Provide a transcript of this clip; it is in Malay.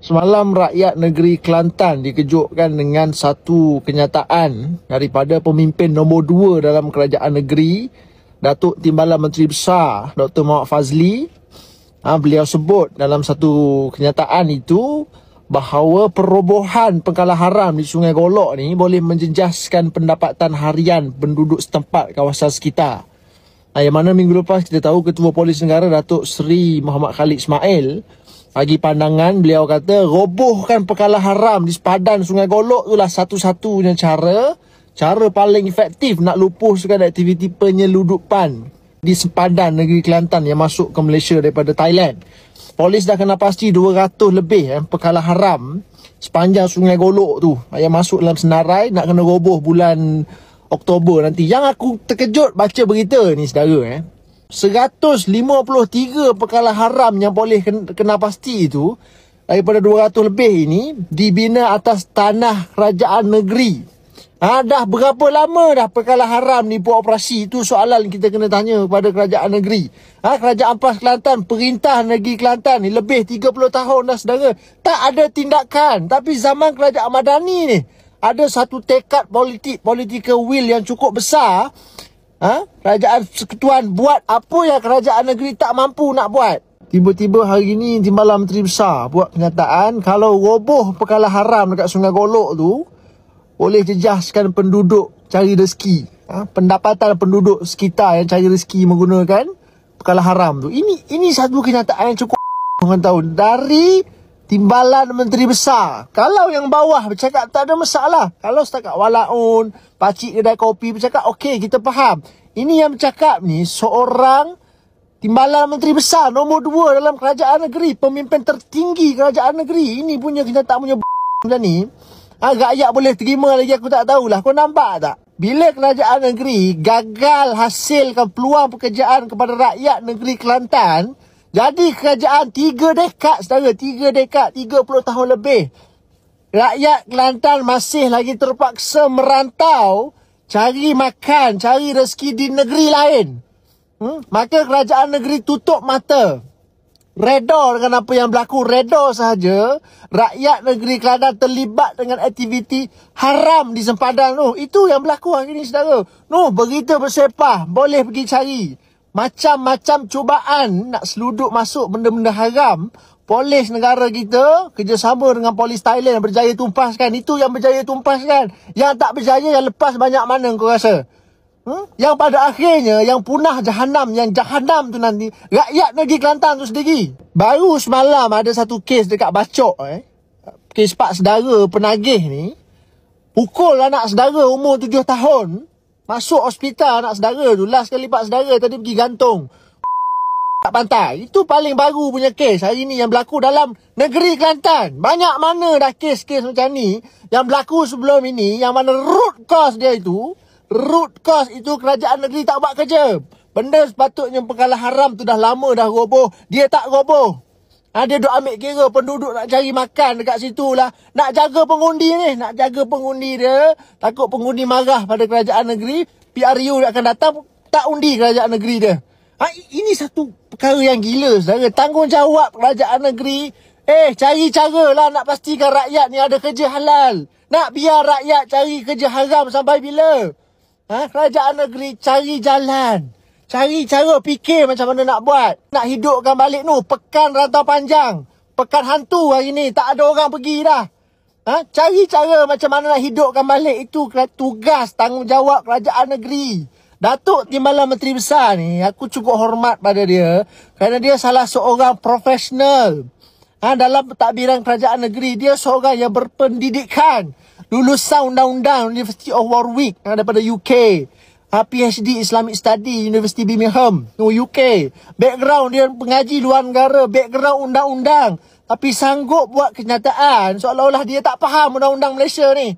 Semalam rakyat negeri Kelantan dikejutkan dengan satu kenyataan daripada pemimpin nombor 2 dalam kerajaan negeri, Datuk Timbalan Menteri Besar Dr. Muhammad Fazli. Beliau sebut dalam satu kenyataan itu bahawa perobohan pengkalan haram di Sungai Golok ni boleh menjejaskan pendapatan harian penduduk setempat kawasan sekitar. Yang mana minggu lepas kita tahu Ketua Polis Negara Datuk Seri Muhammad Khalid Ismail bagi pandangan, beliau kata robohkan pengkalan haram di sepadan Sungai Golok itulah satu-satunya cara paling efektif nak lupuskan aktiviti penyeludupan di sepadan negeri Kelantan yang masuk ke Malaysia daripada Thailand. Polis dah kena pasti 200 lebih pengkalan haram sepanjang Sungai Golok tu yang masuk dalam senarai, nak kena roboh bulan Oktober nanti. Yang aku terkejut baca berita ni saudara, 153 pengkalan haram yang boleh kena pasti itu daripada 200 lebih ini dibina atas tanah kerajaan negeri. Dah berapa lama dah pengkalan haram ni buat operasi? Itu soalan kita kena tanya kepada kerajaan negeri. Kerajaan Ampas Kelantan, Perintah Negeri Kelantan ni lebih 30 tahun dah saudara, tak ada tindakan. Tapi zaman kerajaan Madani ni ada satu tekad political will yang cukup besar. Kerajaan Persekutuan buat apa yang kerajaan negeri tak mampu nak buat. Tiba-tiba hari ni Timbalan Menteri Besar buat kenyataan kalau roboh pengkalan haram dekat Sungai Golok tu boleh jejaskan penduduk cari rezeki. Pendapatan penduduk sekitar yang cari rezeki menggunakan pengkalan haram tu. Ini satu kenyataan yang cukup orang tahu dari Timbalan Menteri Besar. Kalau yang bawah bercakap tak ada masalah. Kalau setakat walaun, pakcik kedai kopi bercakap okey, kita faham. Ini yang bercakap ni seorang Timbalan Menteri Besar nombor 2 dalam kerajaan negeri, pemimpin tertinggi kerajaan negeri. Ini punya kenyataan punya macam ni. Rakyat boleh terima lagi, aku tak tahulah. Kau nampak tak? Bila kerajaan negeri gagal hasilkan peluang pekerjaan kepada rakyat negeri Kelantan, jadi kerajaan 3 dekad, saudara, 3 dekad, 30 tahun lebih, rakyat Kelantan masih lagi terpaksa merantau, cari makan, cari rezeki di negeri lain. Maka kerajaan negeri tutup mata, reda dengan apa yang berlaku, reda sahaja rakyat negeri Kelantan terlibat dengan aktiviti haram di sempadan tu. Itu yang berlaku hari ni saudara. Berita bersepah, boleh pergi cari. Macam-macam cubaan nak seluduk masuk benda-benda haram. Polis negara kita kerjasama dengan polis Thailand yang berjaya tumpaskan. Itu yang berjaya tumpaskan. Yang tak berjaya, yang lepas banyak mana kau rasa? Yang pada akhirnya yang punah jahanam, yang jahanam tu nanti rakyat negeri Kelantan tu sendiri. Baru semalam ada satu kes dekat Bacok, kes pak saudara penagih ni pukul anak saudara umur 7 tahun. Masuk hospital anak saudara tu. Last kali pak saudara tadi pergi gantung kat pantai. Itu paling baru punya kes hari ni yang berlaku dalam negeri Kelantan. Banyak mana dah kes-kes macam ni yang berlaku sebelum ini, yang mana root cause itu kerajaan negeri tak buat kerja. Benda sepatutnya pengkalan haram tu dah lama dah roboh, dia tak roboh. Dia duk ambil kira penduduk nak cari makan dekat situ lah. Nak jaga pengundi ni, dia. Takut pengundi marah pada kerajaan negeri, PRU akan datang tak undi kerajaan negeri dia. Ini satu perkara yang gila saudara. Tanggungjawab kerajaan negeri, cari cara lah nak pastikan rakyat ni ada kerja halal. Nak biar rakyat cari kerja haram sampai bila? Kerajaan negeri cari jalan, cari cara fikir macam mana nak buat. Nak hidupkan balik pekan rantau panjang, pekan hantu hari ni, tak ada orang pergi dah. Cari cara macam mana nak hidupkan balik. Itu tugas tanggungjawab kerajaan negeri. Datuk Timbalan Menteri Besar ni, aku cukup hormat pada dia kerana dia salah seorang profesional dalam pentadbiran kerajaan negeri. Dia seorang yang berpendidikan, lulusan undang-undang University of Warwick daripada UK, PhD Islamic Study University Birmingham, UK. Background dia pengaji luar negara, background undang-undang, tapi sanggup buat kenyataan seolah-olah dia tak faham undang-undang Malaysia ni.